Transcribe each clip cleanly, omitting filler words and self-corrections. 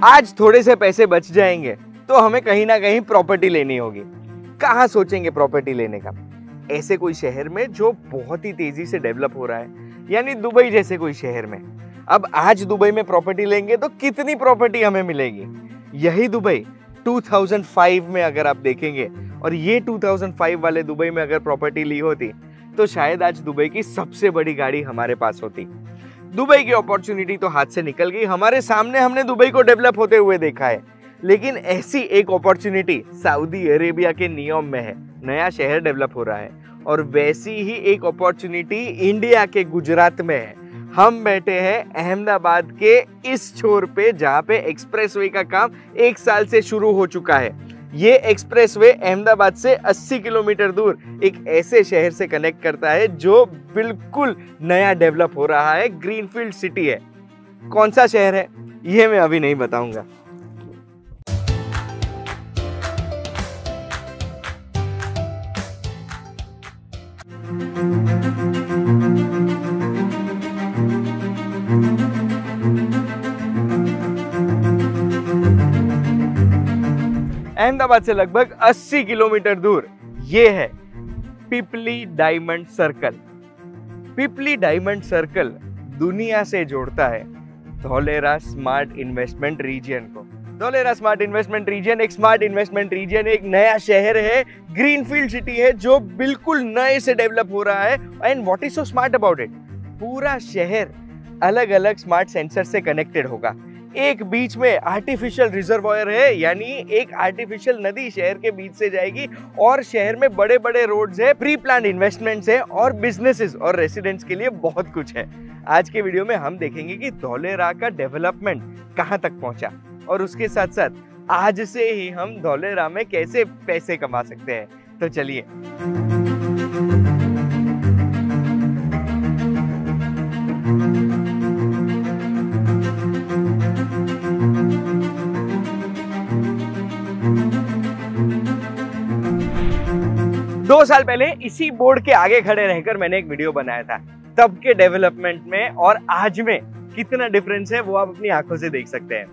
आज थोड़े से पैसे बच जाएंगे तो हमें कहीं ना कहीं प्रॉपर्टी लेनी होगी। कहाँ सोचेंगे प्रॉपर्टी लेने का? ऐसे कोई शहर में जो बहुत ही तेजी से डेवलप हो रहा है, यानी दुबई जैसे कोई शहर में। अब आज दुबई में प्रॉपर्टी लेंगे तो कितनी प्रॉपर्टी हमें मिलेगी? यही दुबई 2005 में अगर आप देखेंगे और ये 2005 वाले दुबई में अगर प्रॉपर्टी ली होती तो शायद आज दुबई की सबसे बड़ी गाड़ी हमारे पास होती। दुबई की अपॉर्चुनिटी तो हाथ से निकल गई हमारे सामने, हमने दुबई को डेवलप होते हुए देखा है। लेकिन ऐसी एक अपॉर्चुनिटी सऊदी अरेबिया के नियोम में है। नया शहर डेवलप हो रहा है और वैसी ही एक अपॉर्चुनिटी इंडिया के गुजरात में है। हम बैठे हैं अहमदाबाद के इस छोर पे जहाँ पे एक्सप्रेसवे का काम 1 साल से शुरू हो चुका है। ये एक्सप्रेसवे अहमदाबाद से 80 किलोमीटर दूर एक ऐसे शहर से कनेक्ट करता है जो बिल्कुल नया डेवलप हो रहा है, ग्रीनफील्ड सिटी है। कौन सा शहर है ये मैं अभी नहीं बताऊंगा। अहमदाबाद से लगभग 80 किलोमीटर दूर ये है पिपली डायमंड सर्कल। पिपली डायमंड सर्कल दुनिया से जोड़ता है धोलेरा स्मार्ट इन्वेस्टमेंट रीजन को। धोलेरा स्मार्ट इन्वेस्टमेंट रीजन एक स्मार्ट इन्वेस्टमेंट रीजन, एक नया शहर है, ग्रीनफील्ड सिटी है जो बिल्कुल नए से डेवलप हो रहा है। And what is so smart about it? पूरा शहर अलग अलग स्मार्ट सेंसर से कनेक्टेड होगा। एक बीच में आर्टिफिशियल रिजर्वॉयर है, यानी एक आर्टिफिशियल नदी शहर के बीच से जाएगी और शहर में बड़े बड़े रोड्स है, प्री प्लान इन्वेस्टमेंट्स है और बिजनेसेस और रेसिडेंट्स के लिए बहुत कुछ है। आज के वीडियो में हम देखेंगे कि धोलेरा का डेवलपमेंट कहां तक पहुंचा और उसके साथ साथ आज से ही हम धोलेरा में कैसे पैसे कमा सकते हैं। तो चलिए। 2 साल पहले इसी बोर्ड के आगे खड़े रहकर मैंने एक वीडियो बनाया था। तब के डेवलपमेंट में और आज में कितना डिफरेंस है वो आप अपनी आंखों से देख सकते हैं।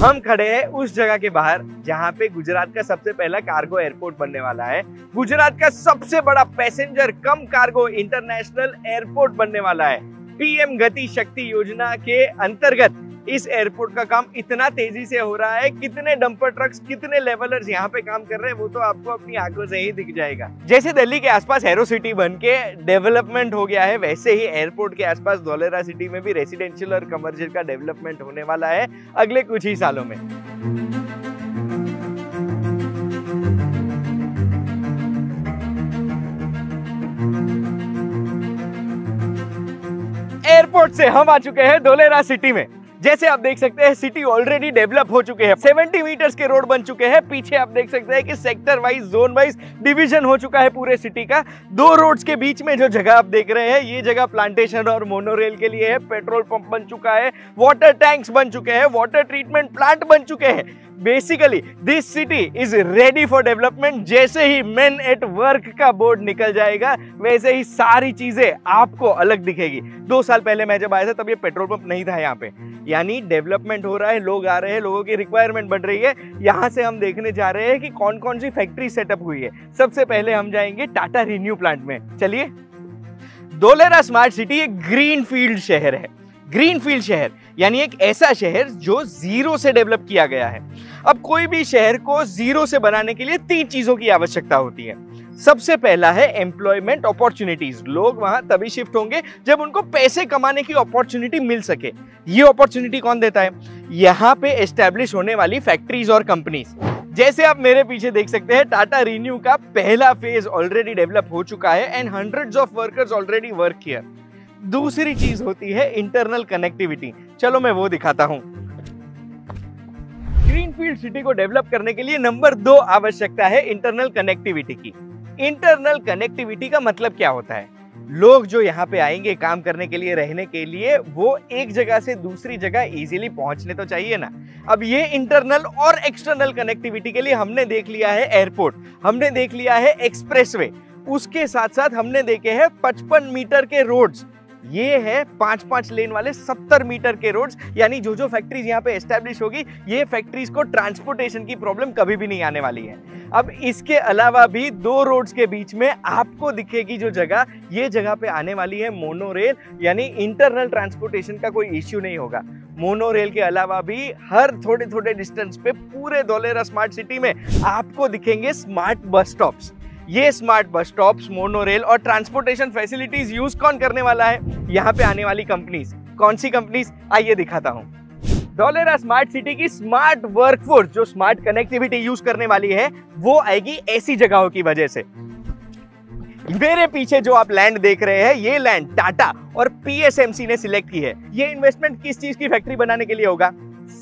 हम खड़े हैं उस जगह के बाहर जहां पे गुजरात का सबसे पहला कार्गो एयरपोर्ट बनने वाला है। गुजरात का सबसे बड़ा पैसेंजर कम कार्गो इंटरनेशनल एयरपोर्ट बनने वाला है। पीएम गति शक्ति योजना के अंतर्गत इस एयरपोर्ट का काम इतना तेजी से हो रहा है, कितने डंपर ट्रक्स, कितने लेवलर्स यहाँ पे काम कर रहे हैं वो तो आपको अपनी आंखों से ही दिख जाएगा। जैसे दिल्ली के आसपास एरो सिटी बन के डेवलपमेंट हो गया है, वैसे ही एयरपोर्ट के आसपास धोलेरा सिटी में भी रेसिडेंशियल और कमर्शियल का डेवलपमेंट होने वाला है अगले कुछ ही सालों में। एयरपोर्ट से हम आ चुके हैं धोलेरा सिटी में। जैसे आप देख सकते हैं सिटी ऑलरेडी डेवलप हो चुके हैं, 70 मीटर्स के रोड बन चुके हैं। पीछे आप देख सकते हैं कि sector wise, zone wise division हो चुका है पूरे सिटी का। 2 रोड्स के बीच में जो जगह आप देख रहे हैं ये जगह प्लांटेशन और मोनोरेल के लिए है। पेट्रोल पंप बन चुका है, वाटर टैंक्स बन चुके हैं, वाटर ट्रीटमेंट प्लांट बन चुके हैं। Basically this city is ready for development. जैसे ही मेन एट वर्क का बोर्ड निकल जाएगा वैसे ही सारी चीजें आपको अलग दिखेगी। 2 साल पहले मैं जब आया था तब ये पेट्रोल पंप नहीं था यहाँ पे। यानी डेवलपमेंट हो रहा है, लोग आ रहे हैं, लोगों की रिक्वायरमेंट बढ़ रही है। यहाँ से हम देखने जा रहे हैं कि कौन कौन सी फैक्ट्री सेटअप हुई है। सबसे पहले हम जाएंगे टाटा रिन्यू प्लांट में। चलिए। धोलेरा स्मार्ट सिटी एक ग्रीन फील्ड शहर है। ग्रीन फील्ड शहर यानी एक ऐसा शहर जो जीरो से डेवलप किया गया है। अब कोई भी शहर को जीरो से बनाने के लिए 3 चीजों की आवश्यकता होती है। सबसे पहला है एम्प्लॉयमेंट अपॉर्चुनिटीज। लोग वहां तभी शिफ्ट होंगे जब उनको पैसे कमाने की अपॉर्चुनिटी मिल सके। ये अपॉर्चुनिटी कौन देता है? यहाँ पे एस्टेब्लिश होने वाली फैक्ट्रीज और कंपनीज। जैसे आप मेरे पीछे देख सकते हैं टाटा रिन्यू का पहला फेज ऑलरेडी डेवलप हो चुका है and hundreds of workers already work here. दूसरी चीज होती है इंटरनल कनेक्टिविटी। चलो मैं वो दिखाता हूं। ग्रीनफील्ड सिटी को डेवलप करने के लिए नंबर 2 आवश्यकता है इंटरनल कनेक्टिविटी की। इंटरनल कनेक्टिविटी का मतलब क्या होता है? लोग जो यहाँ पे आएंगे काम करने के लिए, रहने के लिए, वो एक जगह से दूसरी जगह इजीली पहुंचने तो चाहिए ना। अब ये इंटरनल और एक्सटर्नल कनेक्टिविटी के लिए हमने देख लिया है एयरपोर्ट, हमने देख लिया है एक्सप्रेसवे, उसके साथ साथ हमने देखे हैं 55 मीटर के रोड्स, ये है 5-5 लेन वाले 70 मीटर के रोड्स। यानी जो फैक्ट्रीज यहाँ पे एस्टेब्लिश होगी, ये फैक्ट्रीज को ट्रांसपोर्टेशन की प्रॉब्लम कभी भी नहीं आने वाली है। अब इसके अलावा भी 2 रोड्स के बीच में आपको दिखेगी जो जगह, ये जगह पे आने वाली है मोनोरेल, यानी इंटरनल ट्रांसपोर्टेशन का कोई इश्यू नहीं होगा। मोनोरेल के अलावा भी हर थोड़े थोड़े डिस्टेंस पे पूरे धोलेरा स्मार्ट सिटी में आपको दिखेंगे स्मार्ट बस स्टॉप्स। ये स्मार्ट बस स्टॉप्स, मोनोरेल और ट्रांसपोर्टेशन फैसिलिटीज यूज कौन करने वाला है? यहाँ पे आने वाली कंपनीज। कौन सी कंपनीज? आइए दिखाता हूँ। धोलेरा स्मार्ट सिटी की स्मार्ट वर्कफोर्स जो स्मार्ट कनेक्टिविटी यूज करने वाली है, वो आएगी ऐसी जगहों की वजह से। मेरे पीछे जो आप लैंड देख रहे हैं, ये लैंड टाटा और पीएसएमसी ने सिलेक्ट की है। ये इन्वेस्टमेंट किस चीज की फैक्ट्री बनाने के लिए होगा?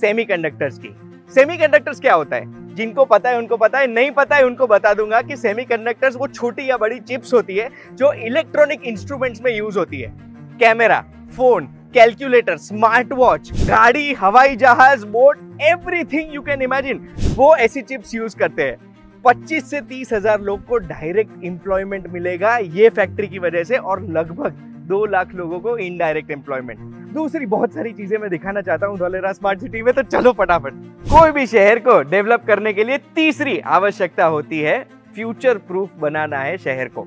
सेमीकंडक्टर्स की। सेमीकंडक्टर्स क्या होता है? जिनको पता है उनको पता है, नहीं पता है उनको बता दूंगा कि सेमीकंडक्टर्स वो छोटी या बड़ी चिप्स होती है जो इलेक्ट्रॉनिक इंस्ट्रूमेंट्स में यूज होती है। Camera, phone, calculator, smart watch, गाड़ी, हवाई जहाज, boat, everything you can imagine, वो ऐसी चिप्स यूज करते हैं। 25 से 30 हजार लोग को डायरेक्ट एम्प्लॉयमेंट मिलेगा ये फैक्ट्री की वजह से, और लगभग 2 लाख लोगों को इनडायरेक्ट एम्प्लॉयमेंट। दूसरी बहुत सारी चीजें मैं दिखाना चाहता हूँ धोलेरा स्मार्ट सिटी में, तो चलो फटाफट। कोई भी शहर को डेवलप करने के लिए तीसरी आवश्यकता होती है फ्यूचर प्रूफ बनाना है शहर को।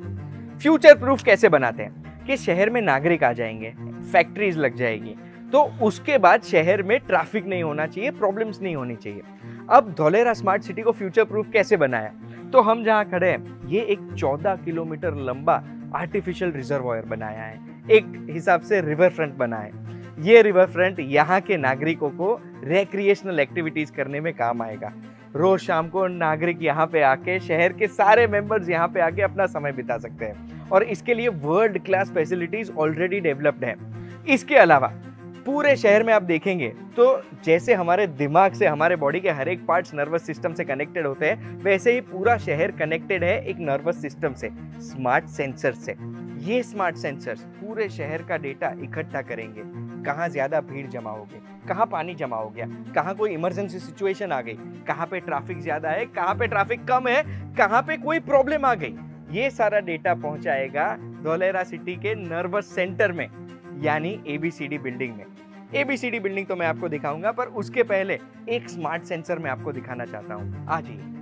फ्यूचर प्रूफ कैसे बनाते हैं? कि शहर में नागरिक आ जाएंगे, फैक्ट्रीज लग जाएगी, तो उसके बाद शहर में ट्रैफिक नहीं होना चाहिए, प्रॉब्लम्स नहीं होनी चाहिए। अब धोलेरा स्मार्ट सिटी को फ्यूचर प्रूफ कैसे बनाया? तो हम जहाँ खड़े हैं, ये एक 14 किलोमीटर लंबा आर्टिफिशियल रिजर्वॉयर बनाया है, एक हिसाब से रिवर फ्रंट बना है। ये रिवर फ्रंट यहाँ के नागरिकों को रिक्रिएशनल एक्टिविटीज करने में काम आएगा। रोज शाम को नागरिक यहाँ पे आके, शहर के सारे मेंबर्स यहाँ पे आके अपना समय बिता सकते हैं, और इसके लिए world class facilities already developed है। इसके अलावा पूरे शहर में आप देखेंगे तो जैसे हमारे दिमाग से हमारे बॉडी के हर एक पार्ट्स नर्वस सिस्टम से कनेक्टेड होते हैं, वैसे ही पूरा शहर कनेक्टेड है एक नर्वस सिस्टम से, स्मार्ट सेंसर से। ये स्मार्ट सेंसर्स पूरे शहर का डेटा इकट्ठा करेंगे। कहाँ ज्यादा भीड़ जमा हो गई, कहाँ पानी जमा हो गया, कहाँ कोई इमरजेंसी सिचुएशन आ गई, कहाँ पे ट्रैफिक ज्यादा है, कहाँ पे ट्रैफिक कम है, कहाँ पे कोई प्रॉब्लम आ गई, ये सारा डेटा पहुंचाएगा धोलेरा सिटी के नर्वस सेंटर में, यानी एबीसीडी बिल्डिंग में। एबीसीडी बिल्डिंग तो मैं आपको दिखाऊंगा, पर उसके पहले एक स्मार्ट सेंसर मैं आपको दिखाना चाहता हूँ। आ जाइए।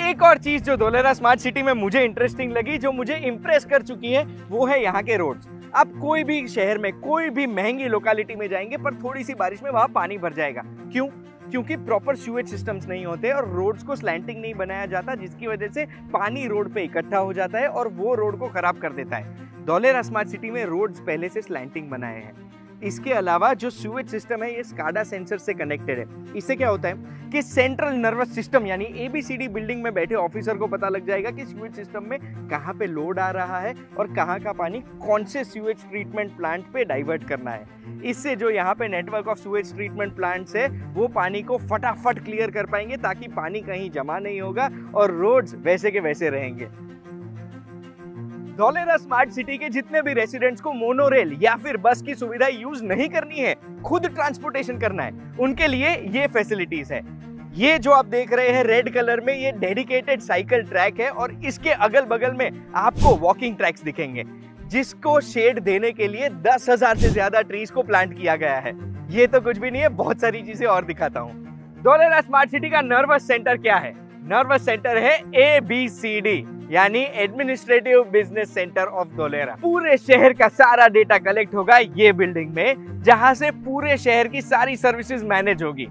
एक और चीज जो धोलेरा स्मार्ट सिटी में मुझे इंटरेस्टिंग लगी, जो मुझे इंप्रेस कर चुकी है, वो है यहाँ के रोड्स। आप कोई भी शहर में, कोई भी महंगी लोकेलिटी में जाएंगे, पर थोड़ी सी बारिश में वहां पानी भर जाएगा। क्यों? क्योंकि प्रॉपर सीवेज सिस्टम्स नहीं होते और रोड्स को स्लैंटिंग नहीं बनाया जाता, जिसकी वजह से पानी रोड पे इकट्ठा हो जाता है और वो रोड को खराब कर देता है। धोलेरा स्मार्ट सिटी में रोड्स पहले से स्लैंटिंग बनाए हैं। इसके अलावा जो सीवेज सिस्टम है, ये स्काडा सेंसर से कनेक्टेड है। इससे क्या होता है कि सेंट्रल नर्वस सिस्टम यानी एबीसीडी बिल्डिंग में बैठे ऑफिसर को पता लग जाएगा कि सीवेज सिस्टम में कहाँ पे लोड आ रहा है और कहाँ का पानी कौन से सीवेज ट्रीटमेंट प्लांट पे डाइवर्ट करना है। इससे जो यहाँ पे network of sewage treatment plants है, वो पानी को फटाफट क्लियर कर पाएंगे, ताकि पानी कहीं जमा नहीं होगा और रोड्स वैसे के वैसे रहेंगे। धोलेरा स्मार्ट सिटी के जितने भी रेसिडेंट्स को मोनोरेल या फिर बस की सुविधा यूज नहीं करनी है, खुद ट्रांसपोर्टेशन करना है, उनके लिए ये फैसिलिटीज है। ये जो आप देख रहे हैं रेड कलर में, ये डेडिकेटेड साइकिल ट्रैक है और इसके अगल बगल में आपको वॉकिंग ट्रैक्स दिखेंगे, जिसको शेड देने के लिए 10,000 से ज्यादा ट्रीज को प्लांट किया गया है। ये तो कुछ भी नहीं है, बहुत सारी चीजें और दिखाता हूँ। धोलेरा स्मार्ट सिटी का नर्वस सेंटर क्या है? नर्वस सेंटर है ABCD, यानी administrative business centre of Dholera. पूरे शहर का सारा डेटा कलेक्ट होगा ये बिल्डिंग में, जहां से पूरे शहर की सारी सर्विसेज मैनेज होगी।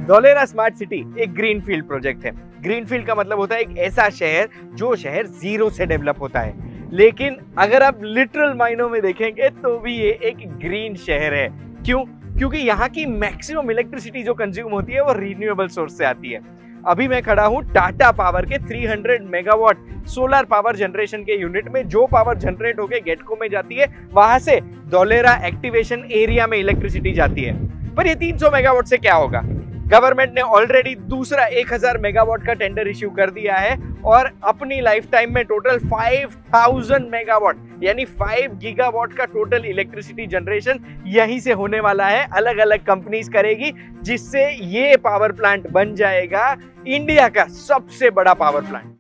धोलेरा स्मार्ट सिटी एक ग्रीनफील्ड प्रोजेक्ट है। ग्रीनफील्ड का मतलब होता है एक ऐसा शहर जो शहर जीरो से डेवलप होता है। लेकिन अगर आप लिटरल मायनों में देखेंगे तो भी ये एक ग्रीन शहर है। क्यों? क्योंकि यहाँ की मैक्सिमम इलेक्ट्रिसिटी जो कंज्यूम होती है वो रिन्यूएबल सोर्स से आती है। अभी मैं खड़ा हूँ टाटा पावर के 300 मेगावाट सोलर पावर जनरेशन के यूनिट में। जो पावर जनरेट होके गेटको में जाती है, वहां से धोलेरा एक्टिवेशन एरिया में इलेक्ट्रिसिटी जाती है। पर ये 300 मेगावाट से क्या होगा? गवर्नमेंट ने ऑलरेडी दूसरा 1000 मेगावाट का टेंडर इश्यू कर दिया है और अपनी लाइफ टाइम में टोटल 5000 मेगावाट यानी 5 गीगावाट का टोटल इलेक्ट्रिसिटी जनरेशन यहीं से होने वाला है। अलग अलग कंपनीज करेगी, जिससे ये पावर प्लांट बन जाएगा इंडिया का सबसे बड़ा पावर प्लांट।